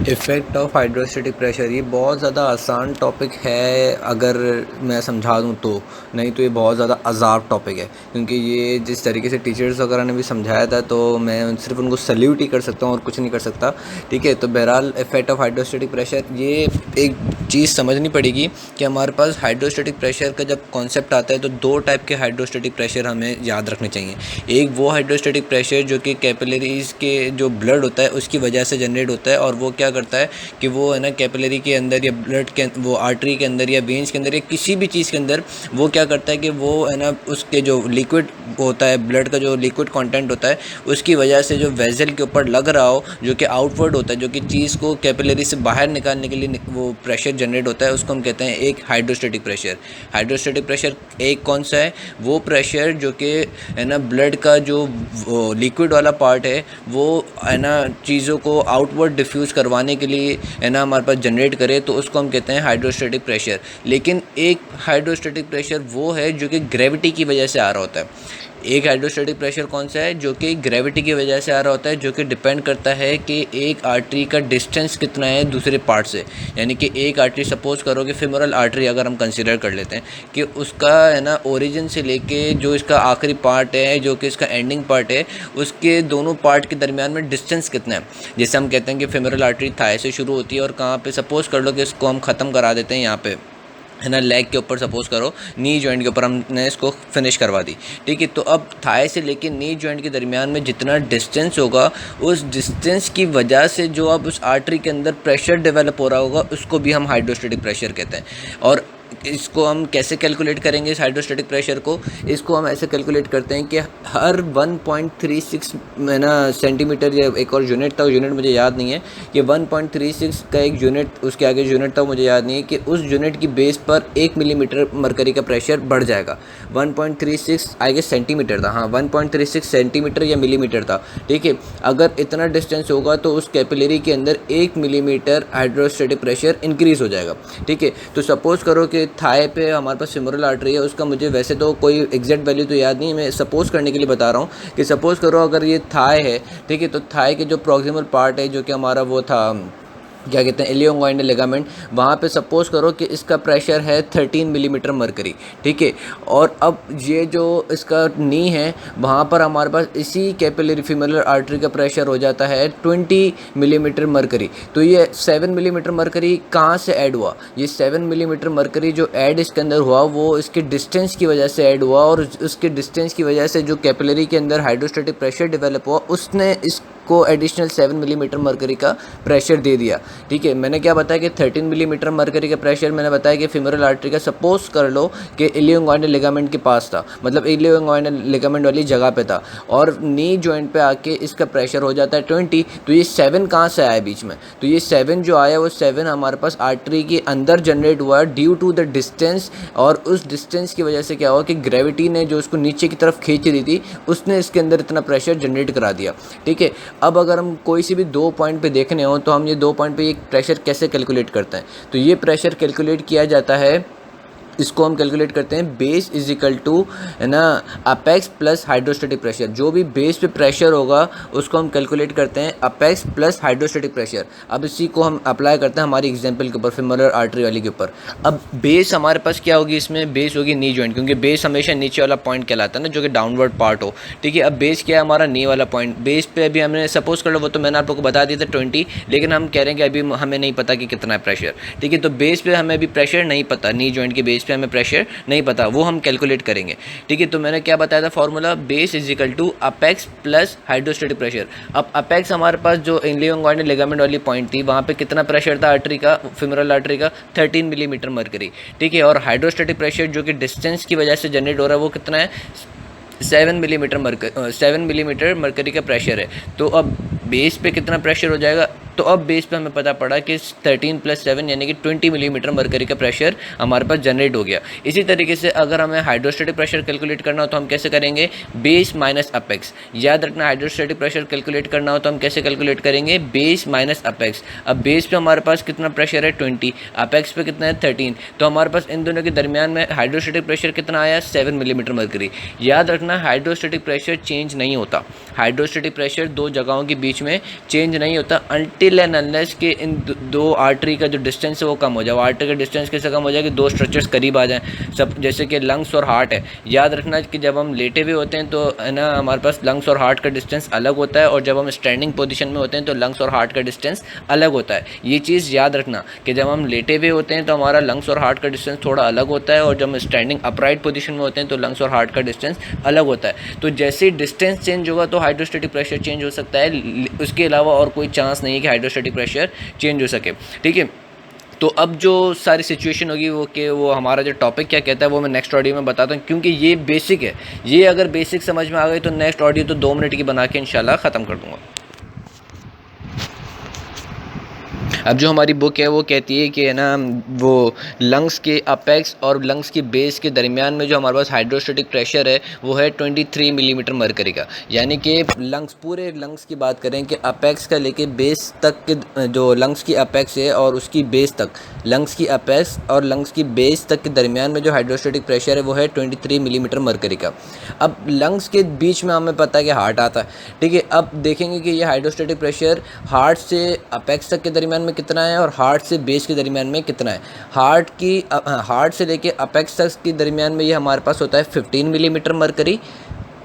Effect of hydrostatic pressure, ये बहुत ज़्यादा आसान टॉपिक है अगर मैं समझा दूँ तो। नहीं तो ये बहुत ज़्यादा अज़ाब टॉपिक है, क्योंकि ये जिस तरीके से टीचर्स वगैरह ने भी समझाया था तो मैं सिर्फ उनको सल्यूट ही कर सकता हूँ और कुछ नहीं कर सकता। ठीक है, तो बहरहाल इफ़ेक्ट ऑफ हाइड्रोस्टैटिक प्रेशर, ये एक चीज़ समझनी पड़ेगी कि हमारे पास हाइड्रोस्टैटिक प्रेशर का जब कॉन्सेप्ट आता है तो दो टाइप के हाइड्रोस्टैटिक प्रेशर हमें याद रखने चाहिए। एक वो हाइड्रोस्टैटिक प्रेशर जो कि कैपिलरीज़ के जो ब्लड होता है उसकी वजह से जनरेट होता है, और वो क्या करता है कि वो है ना कैपिलरी के अंदर या ब्लड के वो आर्टरी के अंदर या वेन्स के अंदर या किसी भी चीज़ के अंदर वो क्या करता है कि वो है ना उसके जो लिक्विड होता है, ब्लड का जो लिक्विड कंटेंट होता है उसकी वजह से जो वेजल के ऊपर लग रहा हो, जो कि आउटवर्ड होता है, जो कि चीज़ को कैपिलरी से बाहर निकालने के लिए वो प्रेशर जनरेट होता है, उसको हम कहते हैं एक हाइड्रोस्टैटिक प्रेशर। हाइड्रोस्टैटिक प्रेशर एक कौन सा है? वो प्रेशर जो कि है ना ब्लड का जो लिक्विड वाला पार्ट है वो है ना चीज़ों को आउटवर्ड डिफ्यूज़ करवाने के लिए है ना हमारे पास जनरेट करे, तो उसको हम कहते हैं हाइड्रोस्टैटिक प्रेशर। लेकिन एक हाइड्रोस्टैटिक प्रेशर वो है जो कि ग्रेविटी की वजह से आ रहा होता है। एक हाइड्रोस्टैटिक प्रेशर कौन सा है? जो कि ग्रेविटी की वजह से आ रहा होता है, जो कि डिपेंड करता है कि एक आर्टरी का डिस्टेंस कितना है दूसरे पार्ट से। यानी कि एक आर्टरी, सपोज करो कि फेमोरल आर्टरी अगर हम कंसिडर कर लेते हैं कि उसका है ना ओरिजिन से लेके जो इसका आखिरी पार्ट है, जो कि इसका एंडिंग पार्ट है, उसके दोनों पार्ट के दरमियान में डिस्टेंस कितना है। जैसे हम कहते हैं कि फेमोरल आर्टरी थाई से शुरू होती है और कहाँ पे, सपोज कर लो कि इसको हम ख़त्म करा देते हैं यहाँ पे है ना लेग के ऊपर, सपोज करो नी जॉइंट के ऊपर हमने इसको फिनिश करवा दी। ठीक है, तो अब थाई से लेके नी जॉइंट के दरमियान में जितना डिस्टेंस होगा, उस डिस्टेंस की वजह से जो अब उस आर्टरी के अंदर प्रेशर डेवलप हो रहा होगा उसको भी हम हाइड्रोस्टैटिक प्रेशर कहते हैं। और इसको हम कैसे कैलकुलेट करेंगे इस हाइड्रोस्टैटिक प्रेशर को? इसको हम ऐसे कैलकुलेट करते हैं कि हर 1.36 है ना सेंटीमीटर, या एक और यूनिट था, यूनिट मुझे याद नहीं है कि 1.36 का एक यूनिट, उसके आगे यूनिट था मुझे याद नहीं है, कि उस यूनिट की बेस पर 1 मिलीमीटर मरकरी का प्रेशर बढ़ जाएगा। 1.36 आई गेस सेंटीमीटर था, हाँ 1.36 सेंटीमीटर या मिलीमीटर था। ठीक है, अगर इतना डिस्टेंस होगा तो उस कैपिलरी के अंदर 1 मिलीमीटर हाइड्रोस्टैटिक प्रेशर इंक्रीज़ हो जाएगा। ठीक है, तो सपोज़ करो कि थाई पे हमारे पास फेमोरल आर्टरी है, उसका मुझे वैसे तो कोई एग्जैक्ट वैल्यू तो याद नहीं है, मैं सपोज़ करने के लिए बता रहा हूँ कि सपोज़ करो अगर ये थाई है, ठीक है, तो थाई के जो प्रॉक्सिमल पार्ट है, जो कि हमारा वो था क्या कहते हैं इलियोइंगुइनल लिगामेंट, वहाँ पे सपोज़ करो कि इसका प्रेशर है 13 मिलीमीटर मरकरी। ठीक है, और अब ये जो इसका नी है वहाँ पर हमारे पास इसी कैपिलरी फेमोरल आर्टरी का प्रेशर हो जाता है 20 मिलीमीटर मरकरी। तो ये 7 मिलीमीटर मरकरी कहाँ से ऐड हुआ? ये 7 मिलीमीटर मरकरी जो ऐड इसके अंदर हुआ वो इसके डिस्टेंस की वजह से ऐड हुआ, और उसके डिस्टेंस की वजह से जो कैपिलरी के अंदर हाइड्रोस्टैटिक प्रेशर डेवलप हुआ उसने इसको एडिशनल 7 मिलीमीटर मरकरी का प्रेशर दे दिया। ठीक है, मैंने क्या बताया कि 13 मिलीमीटर मरकरी का प्रेशर मैंने बताया कि फेमोरल आर्टरी का, सपोज कर लो कि इलियोइंगुइनल लिगामेंट के पास था, मतलब इलियोइंगुइनल लिगामेंट वाली जगह पे था, और नी जॉइंट पे आके इसका प्रेशर हो जाता है 20। तो ये 7 कहाँ से आया बीच में? तो ये 7 जो आया वो 7 हमारे पास आर्टरी के अंदर जनरेट हुआ ड्यू टू द डिस्टेंस, और उस डिस्टेंस की वजह से क्या हुआ कि ग्रेविटी ने जो उसको नीचे की तरफ खींच दी थी उसने इसके अंदर इतना प्रेशर जनरेट करा दिया। ठीक है, अब अगर हम कोई सी भी 2 पॉइंट पे देखने हो तो हम ये 2 पॉइंट पे ये प्रेशर कैसे कैलकुलेट करते हैं? तो ये प्रेशर कैलकुलेट किया जाता है, इसको हम कैलकुलेट करते हैं बेस इज इक्वल टू है ना अपेक्स प्लस हाइड्रोस्टैटिक प्रेशर। जो भी बेस पे प्रेशर होगा उसको हम कैलकुलेट करते हैं अपेक्स प्लस हाइड्रोस्टैटिक प्रेशर। अब इसी को हम अप्लाई करते हैं हमारी एग्जांपल के ऊपर, फेमोरल आर्टरी वाली के ऊपर। अब बेस हमारे पास क्या होगी? इसमें बेस होगी नी जॉइंट, क्योंकि बेस हमेशा नीचे वाला पॉइंट कहलाता है ना, जो कि डाउनवर्ड पार्ट हो। ठीक है, अब बेस क्या है? हमारा नी वाला पॉइंट। बेस पे अभी हमने सपोज कर लो, वो तो मैंने आप लोग को बता दिया था 20, लेकिन हम कह रहे हैं कि अभी हमें नहीं पता कि कितना है प्रेशर। ठीक है, तो बेस पे हमें अभी प्रेशर नहीं पता, नी जॉइंट के बेस पे हमें प्रेशर नहीं पता, वो हम कैलकुलेट करेंगे। ठीक है, तो मैंने क्या बताया था formula? Base is equal to apex plus hydrostatic pressure. अब अपेक्स हमारे पास जो इलियोइंगुइनल लिगामेंट वाली पॉइंट थी, वहाँ पे कितना प्रेशर था आर्टरी का, फेमोरल आर्टरी का? 13 मिलीमीटर मरकरी। ठीक है, और हाइड्रोस्टैटिक प्रेशर जो कि डिस्टेंस की वजह से जनरेट हो रहा है वो कितना है? 7 मिलीमीटर मरकरी का प्रेशर है। तो अब बेस पे कितना प्रेशर हो जाएगा? तो अब बेस पे हमें पता पड़ा कि 13 + 7 यानी कि 20 मिलीमीटर मरकरी का प्रेशर हमारे पास जनरेट हो गया। इसी तरीके से अगर हमें हाइड्रोस्टैटिक प्रेशर कैलकुलेट करना हो तो हम कैसे करेंगे? Base minus apex. याद रखना, हाइड्रोस्टैटिक प्रेशर कैलकुलेट करना हो तो हम कैसे कैलकुलेट करेंगे? Base minus apex. अब बेस पे हमारे पास कितना प्रेशर है? 20, अपेक्स पे कितना है? 13। तो हमारे पास इन दोनों के दरमियान में हाइड्रोस्टैटिक प्रेशर कितना आया? 7 मिलीमीटर मरकरी। याद रखना, हाइड्रोस्टैटिक प्रेशर चेंज नहीं होता। हाइड्रोस्टैटिक प्रेशर दो जगहों के बीच में चेंज नहीं होता अनटिल एंड अनलेस कि इन दो आर्टरी का जो डिस्टेंस है वो कम हो जाए। आर्टरी का डिस्टेंस कैसे कम हो जाए कि दो स्ट्रक्चर्स करीब आ जाएं, सब जैसे कि लंग्स और हार्ट है। याद रखना कि जब हम लेटे हुए होते हैं तो है ना हमारे पास लंग्स और हार्ट का डिस्टेंस अलग होता है, और जब हम स्टैंडिंग पोजीशन में होते हैं तो लंग्स और हार्ट का डिस्टेंस अलग होता है। ये चीज़ याद रखना कि जब हम लेटे हुए होते हैं तो हमारा लंग्स और हार्ट का डिस्टेंस थोड़ा अलग होता है, और जब हम स्टैंडिंग अपराइट पोजीशन में होते हैं तो लंग्स और हार्ट का डिस्टेंस अलग होता है। तो जैसे ही डिस्टेंस चेंज होगा तो हाइड्रोस्टैटिक प्रेशर चेंज हो सकता है, उसके अलावा और कोई चांस नहीं है कि हाइड्रोस्टैटिक प्रेशर चेंज हो सके। ठीक है, तो अब जो सारी सिचुएशन होगी वो हमारा जो टॉपिक क्या कहता है वो मैं नेक्स्ट ऑडियो में बताता हूँ, क्योंकि ये बेसिक है। ये अगर बेसिक समझ में आ गई तो नेक्स्ट ऑडियो तो 2 मिनट की बना के इंशाल्लाह ख़त्म कर दूँगा। अब जो हमारी बुक है वो कहती है कि है ना वो लंग्स के अपेक्स और लंग्स की बेस के दरमियान में जो हमारे पास हाइड्रोस्टैटिक प्रेशर है वो है 23 मिलीमीटर मरकरी का। यानी कि लंग्स, पूरे लंग्स की बात करें कि अपेक्स का लेके बेस तक के, जो लंग्स की अपेक्स है और उसकी बेस तक, लंग्स की अपेक्स और लंग्स की बेस तक के दरमियान में जो हाइड्रोस्टैटिक प्रेशर है वो है 23 मिलीमीटर मरकरी का। अब लंग्स के बीच में हमें पता है कि हार्ट आता है। ठीक है, अब देखेंगे कि ये हाइड्रोस्टैटिक प्रेशर हार्ट से अपेक्स तक के दरमियान में कितना है और हार्ट से बेस के दरमियान में कितना है। हार्ट से लेके अपेक्स तक के दरमियान में ये हमारे पास होता है 15 मिलीमीटर मरकरी।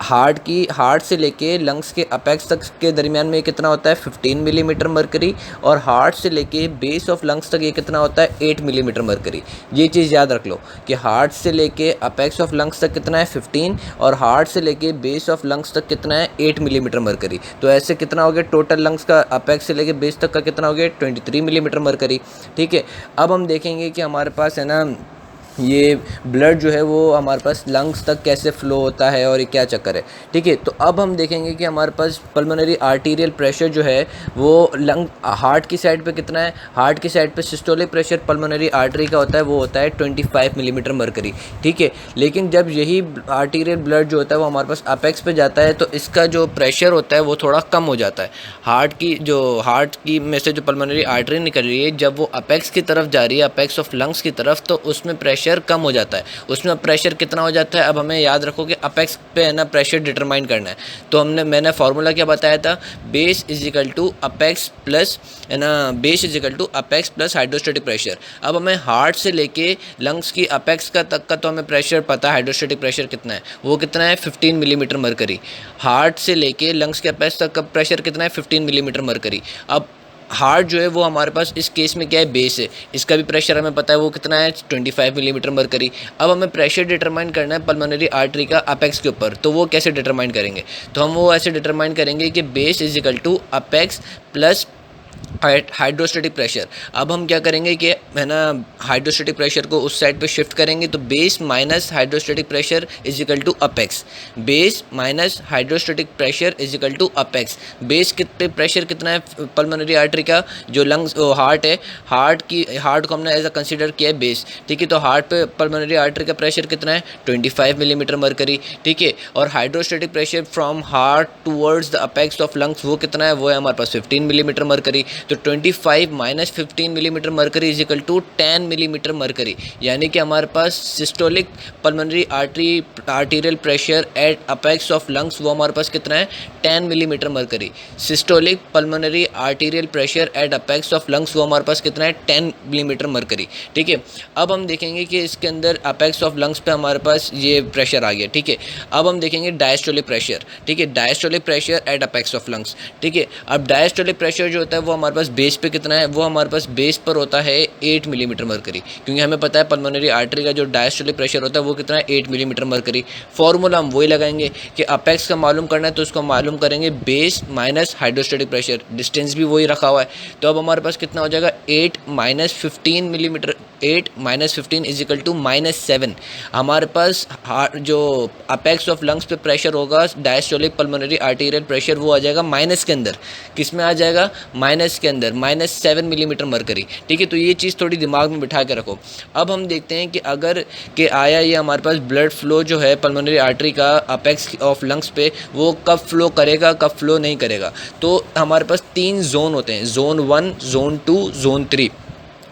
हार्ट से लेके लंग्स के अपेक्स तक के दरमियान में कितना होता है 15 मिलीमीटर मरकरी, और हार्ट से लेके बेस ऑफ लंग्स तक ये कितना होता है 8 मिलीमीटर मरकरी। ये चीज़ याद रख लो कि हार्ट से लेके अपेक्स ऑफ लंग्स तक कितना है 15, और हार्ट से लेके बेस ऑफ लंग्स तक कितना है 8 मिलीमीटर मरकरी। तो ऐसे कितना हो गया टोटल लंग्स का अपेक्स से लेके बेस तक का कितना हो गया 23 मिलीमीटर मरकरी। ठीक है, अब हम देखेंगे कि हमारे पास है ना ये ब्लड जो है वो हमारे पास लंग्स तक कैसे फ़्लो होता है और ये क्या चक्कर है। ठीक है, तो अब हम देखेंगे कि हमारे पास पल्मोनरी आर्टीरियल प्रेशर जो है वो हार्ट की साइड पे कितना है। हार्ट की साइड पे सिस्टोलिक प्रेशर पल्मोनरी आर्टरी का होता है वो होता है 25 मिलीमीटर मरकरी। ठीक है, लेकिन जब यही आर्टीरियल ब्लड जो होता है वो हमारे पास अपेक्स पे जाता है तो इसका जो प्रेशर होता है वो थोड़ा कम हो जाता है। हार्ट की में से जो पल्मोनरी आर्टरी निकल रही है जब वो अपेक्स की तरफ जा रही है, अपेक्स ऑफ लंग्स की तरफ, तो उसमें प्रेशर कम हो जाता है। उसमें प्रेशर कितना हो जाता है, अब हमें याद रखो कि अपेक्स पे है ना प्रेशर डिटरमाइन करना है। तो मैंने फार्मूला क्या बताया था, base is equal to apex plus है ना, base is equal to apex plus hydrostatic pressure. अब हमें हार्ट से लेके लंग्स की अपेक्स का तक का तो हमें प्रेशर पता है, हाइड्रोस्टैटिक प्रेशर कितना है, वो कितना है 15 मिलीमीटर मरकरी। हार्ट से लेके लंग्स के अपेक्स तक का प्रेशर कितना है 15 मिलीमीटर मरकरी। अब हार्ट जो है वो हमारे पास इस केस में क्या है, बेस है, इसका भी प्रेशर हमें पता है वो कितना है 25 मिलीमीटर मरकरी। अब हमें प्रेशर डिटरमाइन करना है पल्मोनरी आर्टरी का अपेक्स के ऊपर, तो वो कैसे डिटरमाइन करेंगे, तो हम वो ऐसे डिटरमाइन करेंगे कि base is equal to apex plus hydrostatic pressure. अब हम क्या करेंगे कि है ना हाइड्रोस्टैटिक प्रेशर को उस साइड पे शिफ्ट करेंगे, तो base minus hydrostatic pressure is equal to apex. Base minus hydrostatic pressure is equal to apex. Base पे प्रेशर कितना है पल्मोनरी आर्टरी का, जो लंग्स हार्ट है, हार्ट को हमने एज अ कंसिडर किया है बेस। ठीक है, तो हार्ट पे पल्मोनरी आर्टरी का प्रेशर कितना है 25 मिलीमीटर मरकरी। ठीक है, और hydrostatic pressure from heart towards the apex of lungs वो कितना है, वो है हमारे पास 15 मिलीमीटर मरकरी। तो 25 minus 15 millimetre mercury is equal to 10 millimetre mercury. यानी कि हमारे पास systolic pulmonary arterial pressure at apex of lungs वो हमारे पास कितना है 10 millimetre mercury. Systolic pulmonary arterial pressure at apex of lungs वो हमारे पास कितना है 10 मिलीमीटर मरकरी। ठीक है, अब हम देखेंगे कि इसके अंदर अपेक्स ऑफ लंग्स पे हमारे पास ये प्रेशर आ गया। ठीक है, अब हम देखेंगे डायस्टोलिक प्रेशर। ठीक है, diastolic pressure at apex of lungs. ठीक है, अब डायस्टोलिक प्रेशर जो होता है वो हमारे पास बेस पे कितना है, वो हमारे पास बेस पर होता है 8 मिलीमीटर मरकरी, क्योंकि हमें पता है पल्मोनरी आर्टरी का जो डायस्टोलिक प्रेशर होता है वो कितना है 8 मिलीमीटर मरकरी। फॉर्मूला हम वही लगाएंगे कि अपेक्स का मालूम करना है तो उसको मालूम करेंगे base minus hydrostatic pressure, distance भी वही रखा हुआ है। तो अब हमारे पास कितना हो जाएगा 8 minus 15 millimetre, 8 minus 15 is equal to -7। हमारे पास जो अपेक्स ऑफ लंग्स पे प्रेशर होगा डायस्टोलिक पल्मोनरी आर्टीरियल प्रेशर वो आ जाएगा माइनस के अंदर, किस में आ जाएगा माइनस के अंदर, -7 मिलीमीटर मरकरी। ठीक है, तो ये चीज़ थोड़ी दिमाग में बिठा के रखो। अब हम देखते हैं कि अगर के आया ये हमारे पास ब्लड फ्लो जो है पल्मोनरी आर्टरी का अपेक्स ऑफ लंग्स पे वो कब फ्लो करेगा, कब फ्लो नहीं करेगा। तो हमारे पास 3 जोन होते हैं, zone 1, zone 2, zone 3।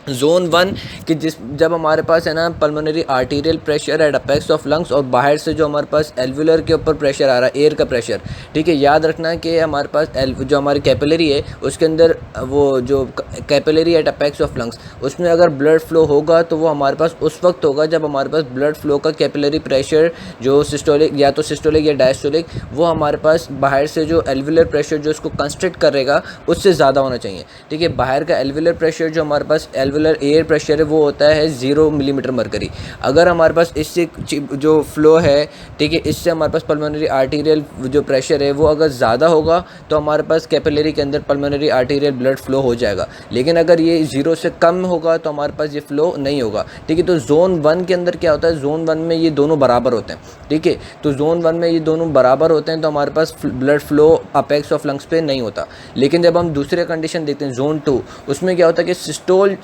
Zone one कि जब हमारे पास है ना pulmonary arterial pressure at apex of lungs, और बाहर से जो हमारे पास एल्वुलर के ऊपर प्रेशर आ रहा है, एयर का प्रेशर, ठीक है। याद रखना कि हमारे पास जो हमारी कैपिलरी है उसके अंदर वो जो capillary at apex of lungs, उसमें अगर ब्लड फ्लो होगा तो वो हमारे पास उस वक्त होगा जब हमारे पास ब्लड फ्लो का कैपिलरी प्रेशर जो सिस्टोलिक या तो सिस्टोलिक या डायस्टोलिक, वो हमारे पास बाहर से जो एल्वुलर प्रेशर जो उसको कंस्ट्रिक्ट करेगा उससे ज़्यादा होना चाहिए, ठीक है। बाहर का एल्वुलर प्रेशर जो हमारे पास एल्वुलर एयर प्रेशर है वो होता है 0 मिलीमीटर मरकरी। अगर हमारे पास इससे जो फ्लो है, ठीक है, इससे हमारे पास पल्मोनरी आर्टीरियल जो प्रेशर है वो अगर ज़्यादा होगा तो हमारे पास कैपिलरी के अंदर पल्मोनरी आर्टीरियल ब्लड फ्लो हो जाएगा। लेकिन अगर ये 0 से कम होगा तो हमारे पास ये फ्लो नहीं होगा, ठीक है। तो जोन 1 के अंदर क्या होता है, जोन 1 में ये दोनों बराबर होते हैं, ठीक है। तो जोन 1 में ये दोनों बराबर होते हैं तो हमारे पास blood flow apex of lungs पे नहीं होता। लेकिन जब हम दूसरे कंडीशन देखते हैं जोन 2, उसमें क्या होता है कि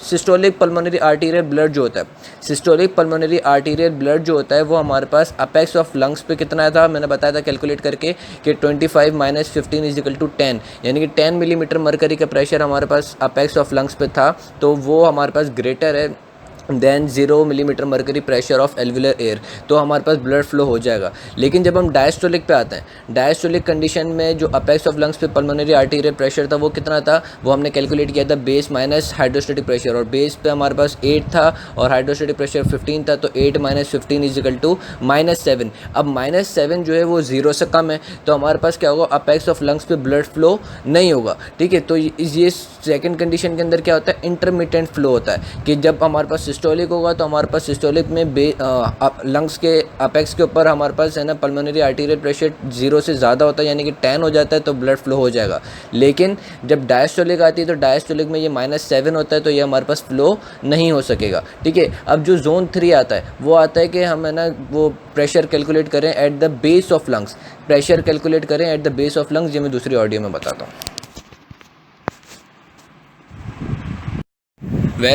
सिस्टोलिक पल्मोनरी आर्टीरियल ब्लड जो होता है, सिस्टोलिक पल्मोनरी आर्टीरियल ब्लड जो होता है वो हमारे पास अपेक्स ऑफ लंग्स पे कितना था, मैंने बताया था कैलकुलेट करके कि 25 - 15 = 10, यानी कि 10 मिलीमीटर मरकरी का प्रेशर हमारे पास अपेक्स ऑफ लंग्स पे था, तो वो हमारे पास ग्रेटर है than 0 millimetre mercury pressure of alveolar air, तो हमारे पास ब्लड फ्लो हो जाएगा। लेकिन जब हम डायस्टोलिक पे आते हैं, डायस्टोलिक कंडीशन में जो अपेक्स ऑफ लंग्स पे पल्मोनरी आर्टीरियल प्रेशर था वो कितना था, वो हमने कैलकुलेट किया था बेस माइनस हाइड्रोस्टेटिक प्रेशर, और बेस पे हमारे पास 8 था और हाइड्रोस्टेटिक प्रेशर 15 था, तो 8 - 15 = -7। अब -7 जो है वो 0 से कम है तो हमारे पास क्या होगा, अपेक्स ऑफ लंग्स पे ब्लड फ्लो नहीं होगा, ठीक है। तो ये सेकेंड कंडीशन के अंदर क्या होता है, इंटरमिटेंट फ्लो होता है कि जब हमारे पास सिस्टोलिक होगा तो हमारे पास सिस्टोलिक में लंग्स के अपेक्स के ऊपर हमारे पास है ना पल्मोनरी आर्टीरियल प्रेशर 0 से ज़्यादा होता है, यानी कि 10 हो जाता है तो ब्लड फ्लो हो जाएगा। लेकिन जब डायस्टोलिक आती है तो डायस्टोलिक में ये -7 होता है तो ये हमारे पास फ्लो नहीं हो सकेगा, ठीक है। अब जो जोन 3 आता है वो आता है कि हम है ना वो प्रेशर कैलकुलेट करें at the base of lungs, pressure calculate करें at the base of lungs, ये मैं दूसरी ऑडियो में बताता हूँ।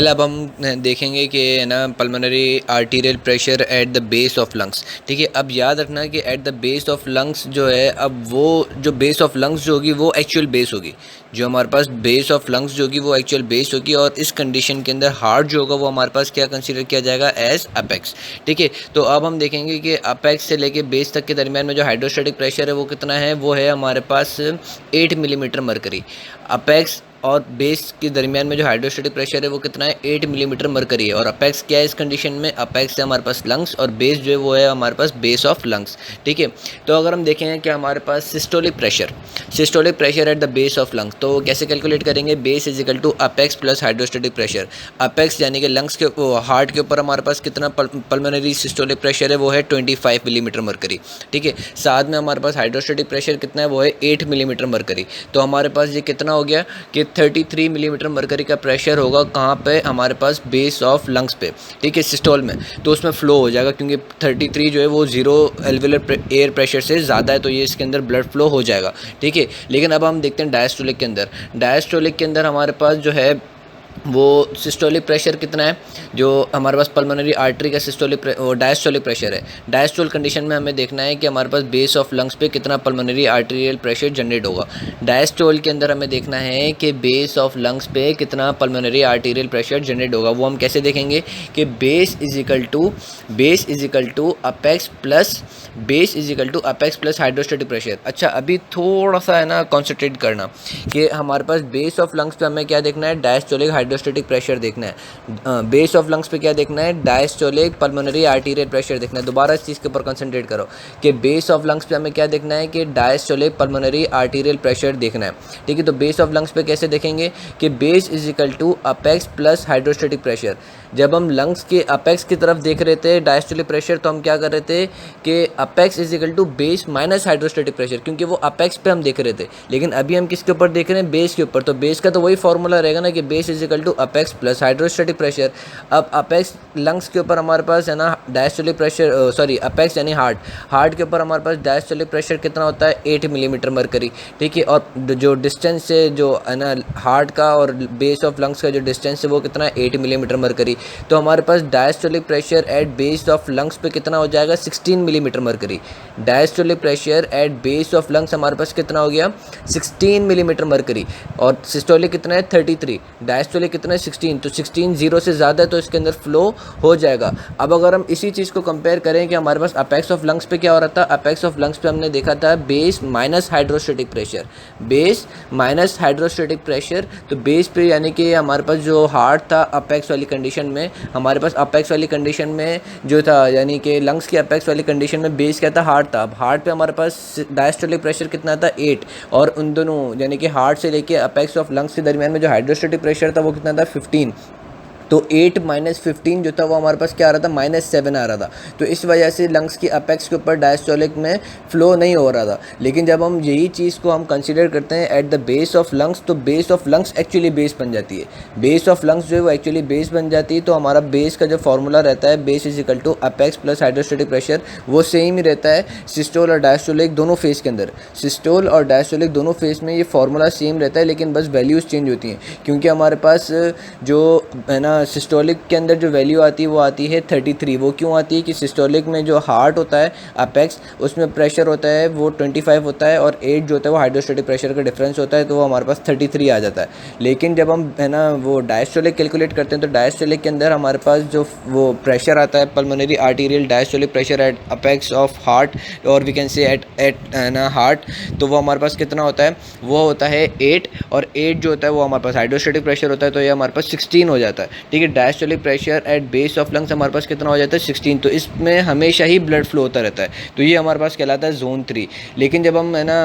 अब हम देखेंगे कि है ना pulmonary arterial pressure at the base of lungs, ठीक है। अब याद रखना कि eight the base of lungs जो है, अब वो जो बेस ऑफ लंग्स जो होगी वो एक्चुअल बेस होगी, जो हमारे पास बेस ऑफ लंग्स जो होगी वो एक्चुअल बेस होगी, और इस कंडीशन के अंदर हार्ट जो होगा वो हमारे पास क्या कंसीडर किया जाएगा, एज अपेक्स, ठीक है। तो अब हम देखेंगे कि अपेक्स से लेके बेस तक के दरमियान में जो हाइड्रोस्टैटिक प्रेशर है वो कितना है, वो है हमारे पास 8 मिलीमीटर मरकरी। अपेक्स और बेस के दरमियान में जो हाइड्रोस्टैटिक प्रेशर है वो कितना है, 8 मिलीमीटर मरकरी है। और अपेक्स क्या है इस कंडीशन में, अपेक्स है हमारे पास लंग्स और बेस जो है वो है हमारे पास बेस ऑफ लंग्स, ठीक है। तो अगर हम देखें कि हमारे पास systolic pressure at the base of lungs, तो कैसे कैलकुलेट करेंगे, base = apex plus hydrostatic pressure. Apex यानी कि लंग्स के हार्ट के ऊपर हमारे पास कितना पल्मोनरी सिस्टोलिक प्रेशर है, वो है 25 मिलीमीटर मरकरी, ठीक है। साथ में हमारे पास हाइड्रोस्टैटिक प्रेशर कितना है, वो है 8 मिलीमीटर मरकरी। तो हमारे पास ये कितना हो गया कि 33 मिलीमीटर मरकरी का प्रेशर होगा कहाँ पे, हमारे पास बेस ऑफ लंग्स पे, ठीक है, सिस्टोल में। तो उसमें फ्लो हो जाएगा क्योंकि 33 जो है वो 0 एल्वुलर एयर प्रेशर से ज़्यादा है, तो ये इसके अंदर ब्लड फ्लो हो जाएगा, ठीक है। लेकिन अब हम देखते हैं डायस्टोलिक के अंदर हमारे पास जो है वो सिस्टोलिक प्रेशर कितना है, जो हमारे पास पल्मोनरी आर्टरी का डायस्टोलिक प्रेशर है। डायस्टोल कंडीशन में हमें देखना है कि हमारे पास बेस ऑफ लंग्स पे कितना पल्मोनरी आर्टेरियल प्रेशर जनरेट होगा। डायस्टोल के अंदर हमें देखना है कि बेस ऑफ लंग्स पे कितना पल्मोनरी आर्टेरियल प्रेशर जनरेट होगा। वो हम कैसे देखेंगे कि base is equal to apex plus hydrostatic pressure. अच्छा, अभी थोड़ा सा है ना कॉन्सेंट्रेट करना कि हमारे पास बेस ऑफ लंग्स पे हमें क्या देखना है, डायस्टोलिक हाइड्रोस्टैटिक प्रेशर देखना है। बेस ऑफ लंग्स पे क्या देखना है, डायस्टोलिक पल्मोनरी आर्टेरियल प्रेशर देखना है। दोबारा इस चीज़ के ऊपर कंसंट्रेट करो कि बेस ऑफ लंग्स पे हमें क्या देखना है कि डायस्टोलिक पल्मोनरी आर्टेरियल प्रेशर देखना है, ठीक है। तो बेस ऑफ लंग्स पे कैसे देखेंगे कि base is equal to apex plus hydrostatic pressure. जब हम लंग्स के अपेक्स की तरफ देख रहे थे डायस्टोलिक प्रेशर, तो हम क्या कर रहे थे कि apex is equal to base minus hydrostatic pressure, क्योंकि वो अपेक्स पे हम देख रहे थे। लेकिन अभी हम किसके ऊपर देख रहे हैं, बेस के ऊपर। तो बेस का तो वही फॉर्मूला रहेगा ना कि base is equal to apex plus hydrostatic pressure. अब अपेक्स लंग्स के ऊपर हमारे पास है ना डायस्टोलिक प्रेशर, अपेक्स यानी हार्ट के ऊपर हमारे पास डायस्टोलिक प्रेशर कितना होता है, 8 मिलीमीटर मरकरी, ठीक है। और जो डिस्टेंस से जो है ना हार्ट का और बेस ऑफ लंग्स का जो डिस्टेंस है वो कितना है, 8 मिलीमीटर मरकरी। तो हमारे पास diastolic pressure at base of lungs पे कितना हो जाएगा, 16 millimetre mercury. Diastolic pressure at base of lungs हमारे पास कितना हो गया, 16 मिलीमीटर मरकरी। और सिस्टोलिक कितना है, 33। डायस्टोलिक डायस्टोलिक कितना है 16, तो 16 0 से ज़्यादा है तो इसके अंदर फ्लो हो जाएगा। अब अगर हम इसी चीज़ को कंपेयर करें कि हमारे पास अपेक्स ऑफ लंग्स पे क्या हो रहा था, अपेक्स ऑफ लंग्स पे हमने देखा था base minus hydrostatic pressure, base minus hydrostatic pressure. तो बेस पे यानी कि हमारे पास जो हार्ट था अपेक्स वाली कंडीशन में, हमारे पास अपेक्स वाली कंडीशन में जो था यानी कि लंग्स की अपेक्स वाली कंडीशन में बेस क्या था, हार्ट था। अब हार्ट पे हमारे पास डायस्टोलिक प्रेशर कितना था 8, और उन दोनों यानी कि हार्ट से लेके अपेक्स ऑफ लंग्स के दरमियान में जो हाइड्रोस्टेटिक प्रेशर था वो कितना था 15। तो 8 माइनस 15 जो था वो हमारे पास क्या आ रहा था, -7 आ रहा था। तो इस वजह से लंग्स की अपेक्स के ऊपर डायस्टोलिक में फ़्लो नहीं हो रहा था। लेकिन जब हम यही चीज़ को हम कंसीडर करते हैं at the base of lungs, तो base of lungs actually base बन जाती है। बेस ऑफ लंग्स जो है वो एक्चुअली बेस बन जाती है। तो हमारा बेस का जो फार्मूला रहता है, base is equal to apex plus hydrostatic pressure, वो सेम ही रहता है सिस्टोल और डायस्टोलिक दोनों फेज़ के अंदर। सिस्टोल और डायस्टोलिक दोनों फेज़ में ये फार्मूला सेम रहता है, लेकिन बस वैल्यूज़ चेंज होती हैं। क्योंकि हमारे पास जो है ना सिस्टोलिक के अंदर जो वैल्यू आती है वो आती है 33। वो क्यों आती है कि सिस्टोलिक में जो हार्ट होता है अपेक्स, उसमें प्रेशर होता है वो 25 होता है, और 8 जो होता है वो हाइड्रोस्टेटिक प्रेशर का डिफरेंस होता है, तो वो हमारे पास 33 आ जाता है। लेकिन जब हम है ना वो डायस्टोलिक कैलकुलेट करते हैं तो डायस्टोलिक के अंदर हमारे पास जो वो प्रेशर आता है pulmonary arterial diastolic pressure at apex of heart, और वी कैन से एट है ना हार्ट, तो वो हमारे पास कितना होता है, वो होता है 8, और 8 जो होता है वो हमारे पास हाइड्रोस्टेटिक प्रेशर होता है, तो ये हमारे पास 16 हो जाता है। ठीक है, diastolic pressure at base of lungs हमारे पास कितना हो जाता है 16। तो इसमें हमेशा ही ब्लड फ्लो होता रहता है, तो ये हमारे पास कहलाता है जोन 3। लेकिन जब हम है ना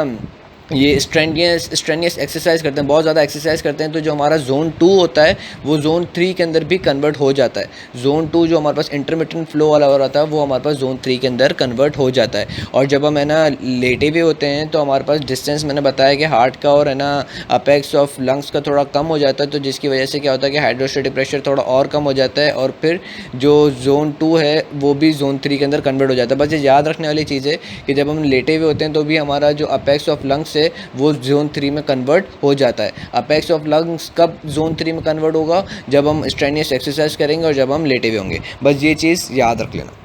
ये स्ट्रेनियस एक्सरसाइज करते हैं, बहुत ज़्यादा एक्सरसाइज करते हैं, तो जो हमारा जोन 2 होता है वो जोन 3 के अंदर भी कन्वर्ट हो जाता है। जोन 2 जो हमारे पास इंटरमिटेंट फ्लो वाला हो रहा था वो हमारे पास जोन 3 के अंदर कन्वर्ट हो जाता है। और जब हम है ना लेटे भी होते हैं तो हमारे पास डिस्टेंस मैंने बताया कि हार्ट का और है ना अपेक्स ऑफ लंग्स का थोड़ा कम हो जाता है, तो जिसकी वजह से क्या होता है कि हाइड्रोस्टेटिक प्रेशर थोड़ा और कम हो जाता है, और फिर जो जोन 2 है वो भी जोन 3 के अंदर कन्वर्ट हो जाता है। बस ये याद रखने वाली चीज़ है कि जब हम लेटे हुए होते हैं तो भी हमारा जो अपेक्स ऑफ लंग्स है वो जोन 3 में कन्वर्ट हो जाता है। अपेक्स ऑफ लंग्स कब जोन 3 में कन्वर्ट होगा, जब हम स्ट्रेनियस एक्सरसाइज करेंगे और जब हम लेटे हुए होंगे। बस ये चीज़ याद रख लेना।